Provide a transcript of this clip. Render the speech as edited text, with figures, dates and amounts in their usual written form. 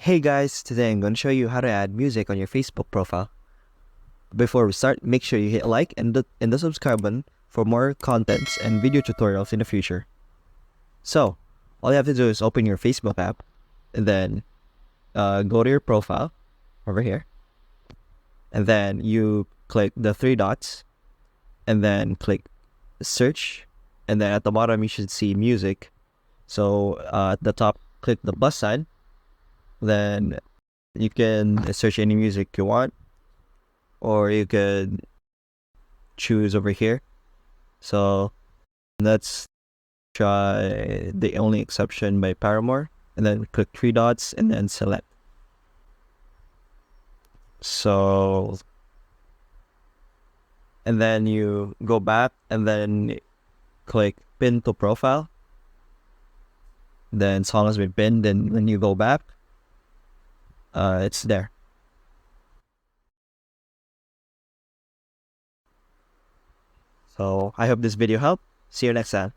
Hey guys, today I'm going to show you how to add music on your Facebook profile. Before we start, make sure you hit like and the subscribe button for more contents and video tutorials in the future. So, all you have to do is open your Facebook app and then go to your profile over here, and then you click the three dots and then click search, and then at the bottom you should see music. So at the top, click the plus sign, then you can search any music you want, or you could choose over here. So let's try The Only Exception by Paramore, and then click three dots and then select. So, and then you go back and then click pin to profile. Then song has been pinned, then when you go back, it's there. So I hope this video helped. See you next time.